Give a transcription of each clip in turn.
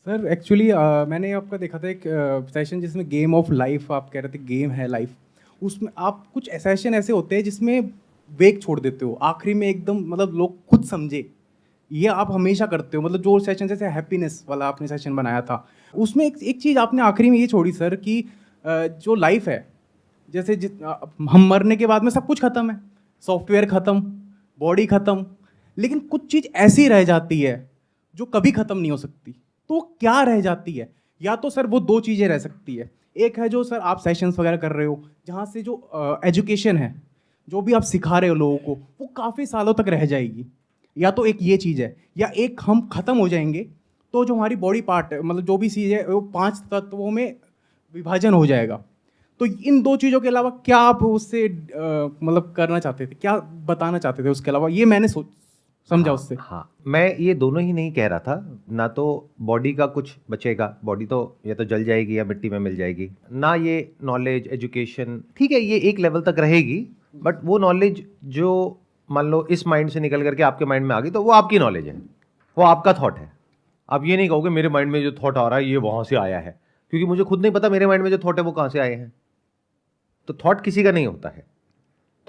Sir actually मैंने आपका देखा था एक सेशन जिसमें गेम ऑफ लाइफ आप कह रहे थे गेम है लाइफ। उसमें आप कुछ सेशन ऐसे होते हैं जिसमें वेग छोड़ देते हो आखिरी में एकदम मतलब लोग खुद समझे। ये आप हमेशा करते हो मतलब जो सेशन जैसे हैप्पीनेस वाला आपने सेशन बनाया था उसमें एक चीज़ आपने आखिरी में ये छोड़ी सर कि जो लाइफ है जैसे हम मरने के बाद में सब कुछ खत्म है। सॉफ्टवेयर खत्म, बॉडी खत्म, लेकिन कुछ चीज़ ऐसी रह जाती है जो कभी खत्म नहीं हो सकती। तो क्या रह जाती है? या तो सर वो दो चीज़ें रह सकती है। एक है जो सर आप सेशंस वगैरह कर रहे हो जहाँ से जो एजुकेशन है, जो भी आप सिखा रहे हो लोगों को, वो काफ़ी सालों तक रह जाएगी। या तो एक ये चीज़ है, या एक हम खत्म हो जाएंगे तो जो हमारी बॉडी पार्ट है मतलब जो भी चीज़ है वो 5 तत्वों में विभाजन हो जाएगा। तो इन दो चीज़ों के अलावा क्या आप उससे मतलब करना चाहते थे, क्या बताना चाहते थे उसके अलावा? ये मैंने सोच समझा हाँ उससे। हाँ, मैं ये दोनों ही नहीं कह रहा था। ना तो बॉडी का कुछ बचेगा, बॉडी तो या तो जल जाएगी या मिट्टी में मिल जाएगी, ना ये नॉलेज एजुकेशन, ठीक है ये एक लेवल तक रहेगी। बट वो नॉलेज जो मान लो इस माइंड से निकल करके आपके माइंड में आ गई तो वो आपकी नॉलेज है, वो आपका थॉट है। आप ये नहीं कहोगे मेरे माइंड में जो थॉट आ रहा है ये वहाँ से आया है, क्योंकि मुझे खुद नहीं पता मेरे माइंड में जो थॉट है वो कहाँ से आए हैं। तो थॉट किसी का नहीं होता है,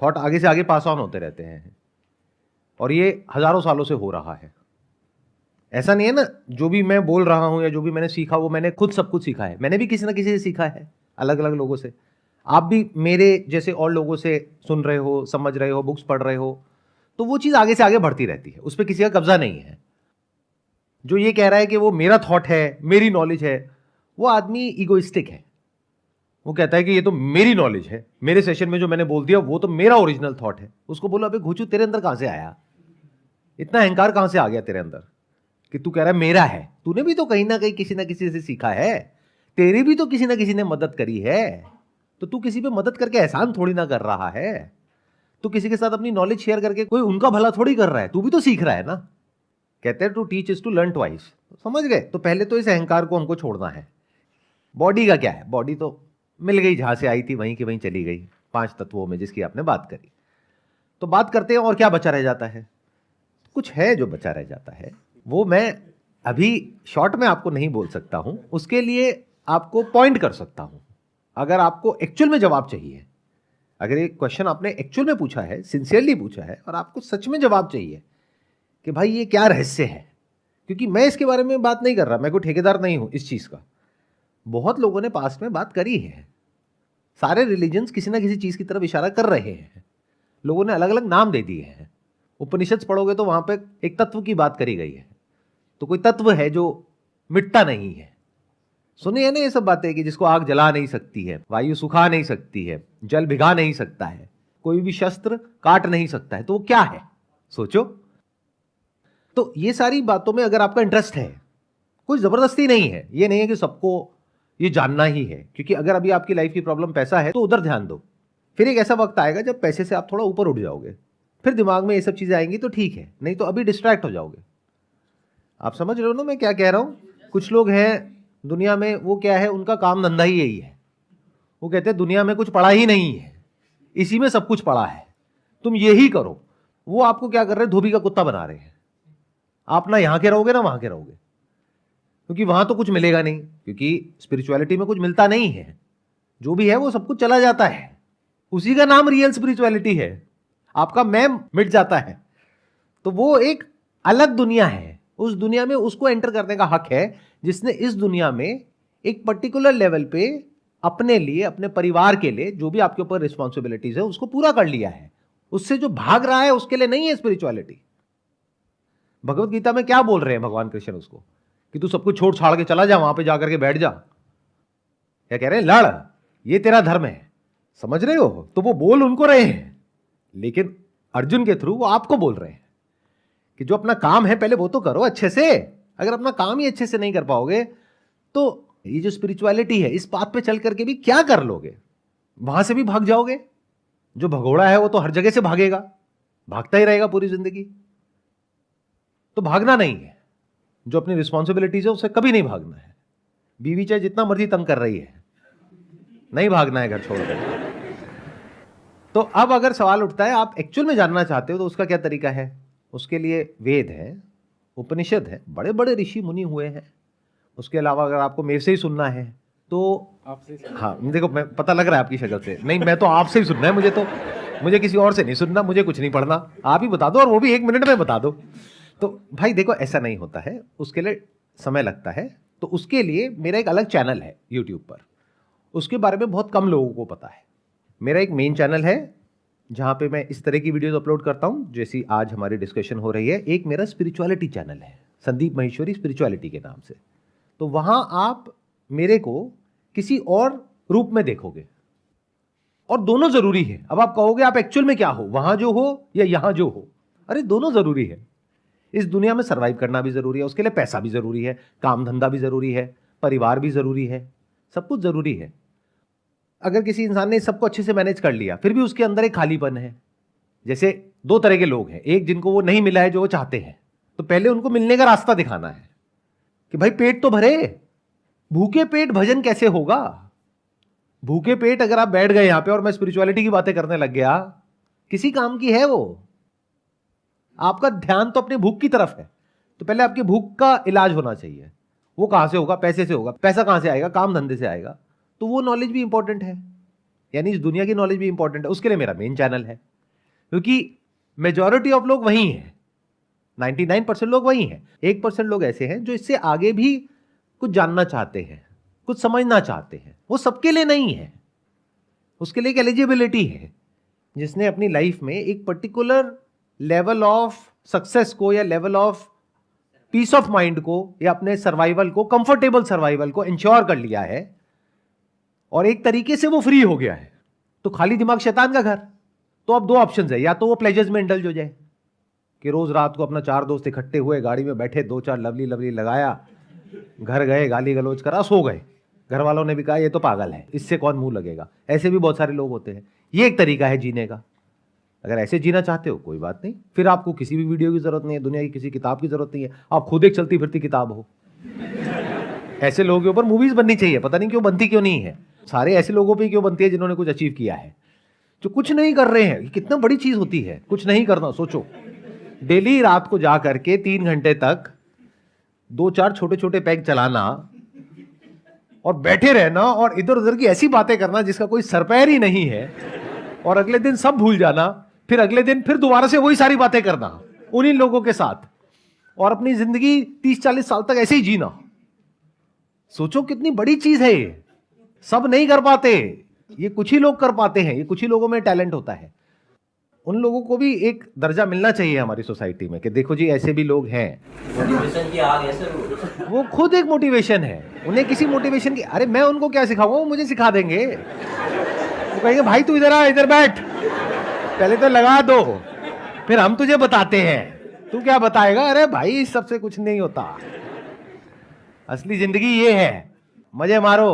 थॉट आगे से आगे पास ऑन होते रहते हैं, और ये हजारों सालों से हो रहा है। ऐसा नहीं है ना, जो भी मैं बोल रहा हूं या जो भी मैंने सीखा वो मैंने खुद सब कुछ सीखा है, मैंने भी किसी ना किसी से सीखा है, अलग अलग लोगों से। आप भी मेरे जैसे और लोगों से सुन रहे हो, समझ रहे हो, बुक्स पढ़ रहे हो, तो वो चीज़ आगे से आगे बढ़ती रहती है, उस पर किसी का कब्जा नहीं है। जो ये कह रहा है कि वो मेरा थॉट है, मेरी नॉलेज है, वो आदमी इगोइस्टिक है। वो कहता है कि ये तो मेरी नॉलेज है, मेरे सेशन में जो मैंने बोल दिया वो तो मेरा ओरिजिनल थॉट है। उसको बोलो अबे घुचू, तेरे अंदर कहां से आया, इतना अहंकार कहां से आ गया तेरे अंदर कि तू कह रहा है मेरा है? तूने भी तो कहीं ना कहीं किसी ना किसी से सीखा है, तेरी भी तो किसी ना किसी ने मदद करी है। तो तू किसी पे मदद करके एहसान थोड़ी ना कर रहा है, तू किसी के साथ अपनी नॉलेज शेयर करके कोई उनका भला थोड़ी कर रहा है, तू भी तो सीख रहा है ना। कहते हैं to teach is to learn twice. समझ गए? तो पहले तो इस अहंकार को हमको छोड़ना है। बॉडी का क्या है, बॉडी तो मिल गई, जहां से आई थी वहीं की वहीं चली गई, 5 तत्वों में जिसकी आपने बात करी। तो बात करते हैं और क्या बचा रह जाता है। कुछ है जो बचा रह जाता है, वो मैं अभी शॉर्ट में आपको नहीं बोल सकता हूं, उसके लिए आपको पॉइंट कर सकता हूं। अगर आपको एक्चुअल में जवाब चाहिए, अगर एक क्वेश्चन आपने एक्चुअल में पूछा है, सिंसियरली पूछा है, और आपको सच में जवाब चाहिए कि भाई ये क्या रहस्य है, क्योंकि मैं इसके बारे में बात नहीं कर रहा, मैं कोई ठेकेदार नहीं हूं इस चीज का। बहुत लोगों ने पास्ट में बात करी है, सारे रिलीजन्स किसी ना किसी चीज की तरफ इशारा कर रहे हैं, लोगों ने अलग अलग नाम दे दिए हैं। उपनिषद पढ़ोगे तो वहां पे एक तत्व की बात करी गई है, तो कोई तत्व है जो मिटता नहीं है। सुनिए ना ये सब बातें कि जिसको आग जला नहीं सकती है, वायु सुखा नहीं सकती है, जल भिगा नहीं सकता है, कोई भी शस्त्र काट नहीं सकता है, तो वो क्या है सोचो। तो ये सारी बातों में अगर आपका इंटरेस्ट है, कोई जबरदस्ती नहीं है, ये नहीं है कि सबको ये जानना ही है, क्योंकि अगर अभी आपकी लाइफ की प्रॉब्लम पैसा है तो उधर ध्यान दो। फिर एक ऐसा वक्त आएगा जब पैसे से आप थोड़ा ऊपर उठ जाओगे, फिर दिमाग में ये सब चीजें आएंगी तो ठीक है, नहीं तो अभी डिस्ट्रैक्ट हो जाओगे। आप समझ रहे हो ना मैं क्या कह रहा हूं? कुछ लोग हैं दुनिया में, वो क्या है, उनका काम धंधा ही यही है। वो कहते हैं दुनिया में कुछ पड़ा ही नहीं है, इसी में सब कुछ पड़ा है, तुम यही करो। वो आपको क्या कर रहे हैं, धोबी का कुत्ता बना रहे हैं। आप ना यहां के रहोगे ना वहां के रहोगे, क्योंकि वहां तो कुछ मिलेगा नहीं, क्योंकि स्पिरिचुअलिटी में कुछ मिलता नहीं है। जो भी है वो सब कुछ चला जाता है, उसी का नाम रियल स्पिरिचुअलिटी है। आपका मैम मिट जाता है, तो वो एक अलग दुनिया है। उस दुनिया में उसको एंटर करने का हक है जिसने इस दुनिया में एक पर्टिकुलर लेवल पे अपने लिए, अपने परिवार के लिए जो भी आपके ऊपर रिस्पॉन्सिबिलिटीज है उसको पूरा कर लिया है। उससे जो भाग रहा है उसके लिए नहीं है स्पिरिचुअलिटी। भगवत गीता में क्या बोल रहे हैं भगवान कृष्ण उसको, कि तू सब कुछ छोड़ छाड़ के चला जा, वहां पे जाकर के बैठ जा। क्या कह रहे हैं, लड़, ये तेरा धर्म है। समझ रहे हो? तो वो बोल उनको रहे हैं, लेकिन अर्जुन के थ्रू वो आपको बोल रहे हैं कि जो अपना काम है पहले वो तो करो अच्छे से। अगर अपना काम ही अच्छे से नहीं कर पाओगे तो ये जो स्पिरिचुअलिटी है इस पाथ पे चल करके भी क्या कर लोगे? वहां से भी भाग जाओगे। जो भगोड़ा है वो तो हर जगह से भागेगा, भागता ही रहेगा पूरी जिंदगी। तो भागना नहीं है, जो अपनी रिस्पॉन्सिबिलिटीज है उससे कभी नहीं भागना है। बीवी चाहे जितना मर्जी तंग कर रही है, नहीं भागना है घर छोड़कर। तो अब अगर सवाल उठता है आप एक्चुअल में जानना चाहते हो तो उसका क्या तरीका है? उसके लिए वेद है, उपनिषद है, बड़े बड़े ऋषि मुनि हुए हैं, उसके अलावा अगर आपको मेरे से ही सुनना है तो आपसे हाँ, देखो मैं पता लग रहा है आपकी शक्ल से, नहीं मैं तो आपसे ही सुनना है मुझे, तो मुझे किसी और से नहीं सुनना, मुझे कुछ नहीं पढ़ना, आप ही बता दो, और वो भी 1 मिनट में बता दो। तो भाई देखो ऐसा नहीं होता है, उसके लिए समय लगता है। तो उसके लिए मेरा एक अलग चैनल है यूट्यूब पर, उसके बारे में बहुत कम लोगों को पता है। मेरा एक मेन चैनल है जहाँ पे मैं इस तरह की वीडियोस अपलोड करता हूँ जैसी आज हमारी डिस्कशन हो रही है। एक मेरा स्पिरिचुअलिटी चैनल है, संदीप महेश्वरी स्पिरिचुअलिटी के नाम से। तो वहाँ आप मेरे को किसी और रूप में देखोगे, और दोनों जरूरी है। अब आप कहोगे आप एक्चुअल में क्या हो, वहां जो हो या यहां जो हो, अरे दोनों जरूरी है। इस दुनिया में सरवाइव करना भी जरूरी है, उसके लिए पैसा भी जरूरी है, काम धंधा भी जरूरी है, परिवार भी जरूरी है, सब कुछ जरूरी है। अगर किसी इंसान ने सबको अच्छे से मैनेज कर लिया फिर भी उसके अंदर एक खालीपन है। जैसे 2 तरह के लोग हैं, एक जिनको वो नहीं मिला है जो वो चाहते हैं, तो पहले उनको मिलने का रास्ता दिखाना है कि भाई पेट तो भरे, भूखे पेट भजन कैसे होगा। भूखे पेट अगर आप बैठ गए यहां पे और मैं स्पिरिचुअलिटी की बातें करने लग गया, किसी काम की है वो? आपका ध्यान तो अपने भूख की तरफ है, तो पहले आपकी भूख का इलाज होना चाहिए। वो कहां से होगा? पैसे से होगा। पैसा कहां से आएगा? काम धंधे से आएगा। तो वो नॉलेज भी इंपॉर्टेंट है, यानी इस दुनिया की नॉलेज भी इंपॉर्टेंट है। उसके लिए मेरा मेन चैनल है, क्योंकि मेजॉरिटी ऑफ लोग वही हैं, 99% लोग वही हैं। 1% लोग ऐसे हैं जो इससे आगे भी कुछ जानना चाहते हैं, कुछ समझना चाहते हैं। वो सबके लिए नहीं है, उसके लिए एक एलिजिबिलिटी है। जिसने अपनी लाइफ में एक पर्टिकुलर लेवल ऑफ सक्सेस को या level of peace of mind को या अपने सर्वाइवल को, कंफर्टेबल सर्वाइवल को इंश्योर कर लिया है और एक तरीके से वो फ्री हो गया है। तो खाली दिमाग शैतान का घर। तो अब 2 ऑप्शंस है, या तो वो प्लेजर्स में इंडल्ज हो जाए कि रोज रात को अपना 4 दोस्त इकट्ठे हुए, गाड़ी में बैठे, 2-4 लवली लवली लगाया, घर गए, गाली गलौज करा, सो गए। घर वालों ने भी कहा ये तो पागल है, इससे कौन मुंह लगेगा। ऐसे भी बहुत सारे लोग होते हैं। ये एक तरीका है जीने का। अगर ऐसे जीना चाहते हो कोई बात नहीं, फिर आपको किसी भी वीडियो की जरूरत नहीं है, दुनिया की किसी किताब की जरूरत नहीं है, आप खुद एक चलती फिरती किताब हो। ऐसे लोगों के ऊपर मूवीज बननी चाहिए, पता नहीं क्यों बनती क्यों नहीं है। सारे ऐसे लोगों पे क्यों बनती है जिन्होंने कुछ अचीव किया है, जो कुछ नहीं कर रहे हैं। कितना बड़ी चीज होती है कुछ नहीं करना। सोचो, डेली रात को जा करके 3 घंटे तक 2-4 छोटे छोटे पैग चलाना और बैठे रहना और इधर उधर की ऐसी बातें करना जिसका कोई सर पैर ही नहीं है, और अगले दिन सब भूल जाना, फिर अगले दिन फिर दोबारा से वही सारी बातें करना उन्हीं लोगों के साथ, और अपनी जिंदगी 30-40 साल तक ऐसे ही जीना। सोचो कितनी बड़ी चीज है ये। सब नहीं कर पाते, ये कुछ ही लोग कर पाते हैं, ये कुछ ही लोगों में टैलेंट होता है। उन लोगों को भी एक दर्जा मिलना चाहिए हमारी सोसाइटी में कि देखो जी ऐसे भी लोग हैं। मोटिवेशन की आग है सर वो खुद एक मोटिवेशन है, उन्हें किसी मोटिवेशन की, अरे मैं उनको क्या सिखाऊंगा, वो मुझे सिखा देंगे। वो कहेंगे भाई तू इधर आ, इधर बैठ, पहले तो लगा दो, फिर हम तुझे बताते हैं। तू क्या बताएगा? अरे भाई इस सबसे कुछ नहीं होता। असली जिंदगी ये है, मजे मारो,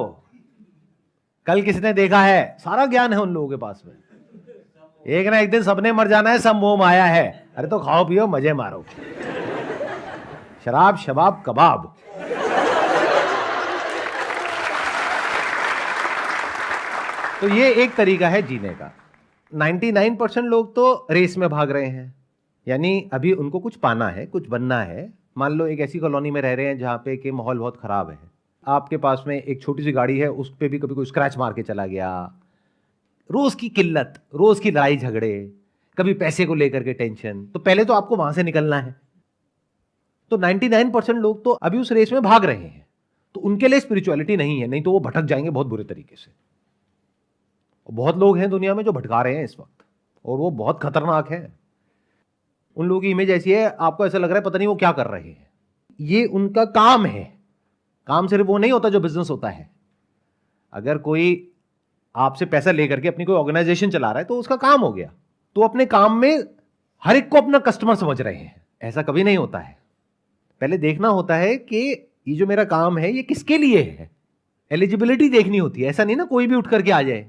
कल किसने देखा है, सारा ज्ञान है उन लोगों के पास में। एक ना एक दिन सबने मर जाना है, सब मोह माया है। अरे तो खाओ पियो मजे मारो, शराब शबाब कबाब। तो ये एक तरीका है जीने का। 99% लोग तो रेस में भाग रहे हैं, यानी अभी उनको कुछ पाना है, कुछ बनना है। मान लो एक ऐसी कॉलोनी में रह रहे हैं जहां पे कि माहौल बहुत खराब है, आपके पास में एक छोटी सी गाड़ी है, उस पर भी कभी कोई स्क्रैच मार के चला गया, रोज की किल्लत, रोज की लड़ाई झगड़े, कभी पैसे को लेकर के टेंशन। तो पहले तो आपको वहां से निकलना है। तो 99% लोग तो अभी उस रेस में भाग रहे हैं, तो उनके लिए स्पिरिचुअलिटी नहीं है, नहीं तो वो भटक जाएंगे बहुत बुरे तरीके से। बहुत लोग हैं दुनिया में जो भटका रहे हैं इस वक्त, और वो बहुत खतरनाक है। उन लोगों की इमेज ऐसी है, आपको ऐसा लग रहा है पता नहीं वो क्या कर रहे हैं। ये उनका काम है। काम सिर्फ वो नहीं होता जो बिजनेस होता है। अगर कोई आपसे पैसा लेकर के अपनी कोई ऑर्गेनाइजेशन चला रहा है तो उसका काम हो गया। तो अपने काम में हर एक को अपना कस्टमर समझ रहे हैं, ऐसा कभी नहीं होता है। पहले देखना होता है कि ये जो मेरा काम है ये किसके लिए है, एलिजिबिलिटी देखनी होती है। ऐसा नहीं ना कोई भी उठ करके आ जाए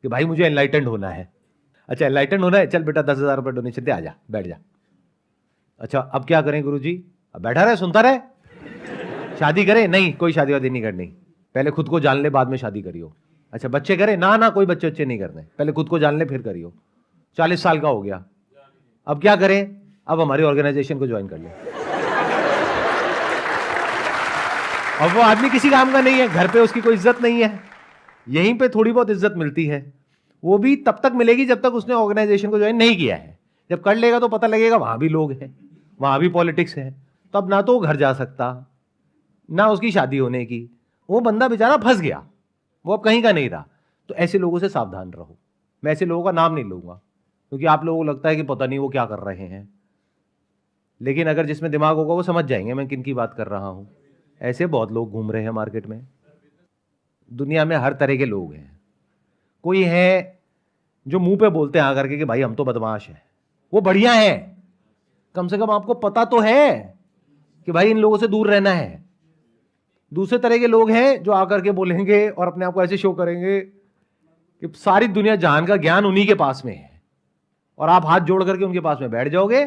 कि भाई मुझे एनलाइटेंड होना है। अच्छा एनलाइटेंड होना है, चल बेटा 10,000 रुपये डोनेशन दे, आ जा, बैठ जा। अच्छा अब क्या करें गुरुजी? अब बैठा रहे, सुनता रहे। शादी करें? नहीं, कोई शादी वादी नहीं करनी, पहले खुद को जान ले बाद में शादी करियो। अच्छा बच्चे करें? ना ना कोई बच्चे बच्चे नहीं करने, पहले खुद को जान ले फिर करियो। 40 साल का हो गया, अब क्या करें? अब हमारी ऑर्गेनाइजेशन को ज्वाइन कर ले। अब वो आदमी किसी काम का नहीं है, घर पे उसकी कोई इज्जत नहीं है, यहीं पे थोड़ी बहुत इज्जत मिलती है, वो भी तब तक मिलेगी जब तक उसने ऑर्गेनाइजेशन को ज्वाइन नहीं किया है। जब कर लेगा तो पता लगेगा वहां भी लोग हैं, वहां भी पॉलिटिक्स है, तब ना तो वो घर जा सकता, ना उसकी शादी होने की, वो बंदा बेचारा फंस गया, वो अब कहीं का नहीं रहा। तो ऐसे लोगों से सावधान रहो। मैं ऐसे लोगों का नाम नहीं लूंगा क्योंकि आप लोगों को लगता है कि पता नहीं वो क्या कर रहे हैं, लेकिन अगर जिसमें दिमाग होगा वो समझ जाएंगे मैं किन की बात कर रहा हूं। ऐसे बहुत लोग घूम रहे हैं मार्केट में। दुनिया में हर तरह के लोग हैं। कोई है जो मुंह पे बोलते हैं आकर के कि भाई हम तो बदमाश हैं, वो बढ़िया है, कम से कम आपको पता तो है कि भाई इन लोगों से दूर रहना है। दूसरे तरह के लोग हैं जो आकर के बोलेंगे और अपने आप को ऐसे शो करेंगे कि सारी दुनिया जहान का ज्ञान उन्हीं के पास में है, और आप हाथ जोड़ करके उनके पास में बैठ जाओगे,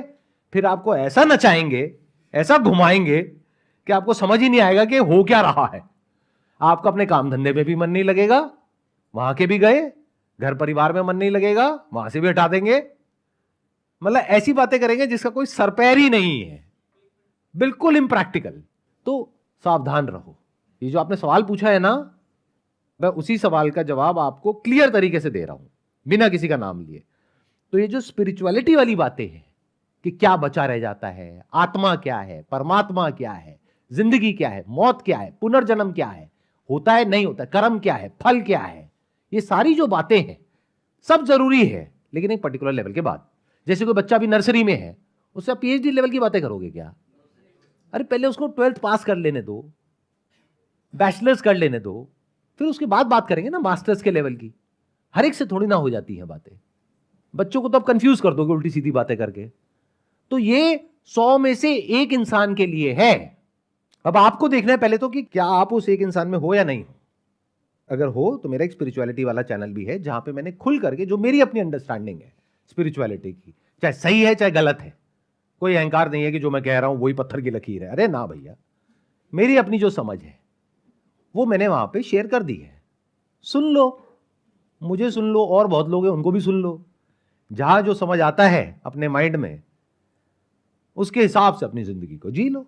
फिर आपको ऐसा नचाएंगे, ऐसा घुमाएंगे कि आपको समझ ही नहीं आएगा कि हो क्या रहा है। आपका अपने काम धंधे में भी मन नहीं लगेगा, वहां के भी गए, घर परिवार में मन नहीं लगेगा, वहां से भी हटा देंगे। मतलब ऐसी बातें करेंगे जिसका कोई सरपैर ही नहीं है, बिल्कुल इम्प्रैक्टिकल। तो सावधान रहो। ये जो आपने सवाल पूछा है ना, मैं उसी सवाल का जवाब आपको क्लियर तरीके से दे रहा हूं, बिना किसी का नाम लिए। तो ये जो स्पिरिचुअलिटी वाली बातें हैं कि क्या बचा रह जाता है, आत्मा क्या है, परमात्मा क्या है, जिंदगी क्या है, मौत क्या है, पुनर्जन्म क्या है, होता है नहीं होता, कर्म क्या है, फल क्या है, ये सारी जो बातें हैं सब जरूरी है, लेकिन एक पर्टिकुलर लेवल के बाद। जैसे कोई बच्चा भी नर्सरी में है, उससे आप पीएचडी लेवल की बातें करोगे क्या? अरे पहले उसको 12th पास कर लेने दो, बैचलर्स कर लेने दो, फिर उसके बाद बात करेंगे ना मास्टर्स के लेवल की। हर एक से थोड़ी ना हो जाती है बातें। बच्चों को तो अब कंफ्यूज कर दोगे उल्टी सीधी बातें करके। तो ये 100 में से एक इंसान के लिए है। अब आपको देखना है पहले तो कि क्या आप उस एक इंसान में हो या नहीं हो। अगर हो तो मेरा एक स्पिरिचुअलिटी वाला चैनल भी है जहां पे मैंने खुल करके जो मेरी अपनी अंडरस्टैंडिंग है स्पिरिचुअलिटी की, चाहे सही है चाहे गलत है, कोई अहंकार नहीं है कि जो मैं कह रहा हूं वही पत्थर की लकीर है। अरे ना भैया, मेरी अपनी जो समझ है वो मैंने वहां पे शेयर कर दी है। सुन लो, मुझे सुन लो, और बहुत लोग हैं उनको भी सुन लो। जहां जो समझ आता है अपने माइंड में, उसके हिसाब से अपनी जिंदगी को जी लो।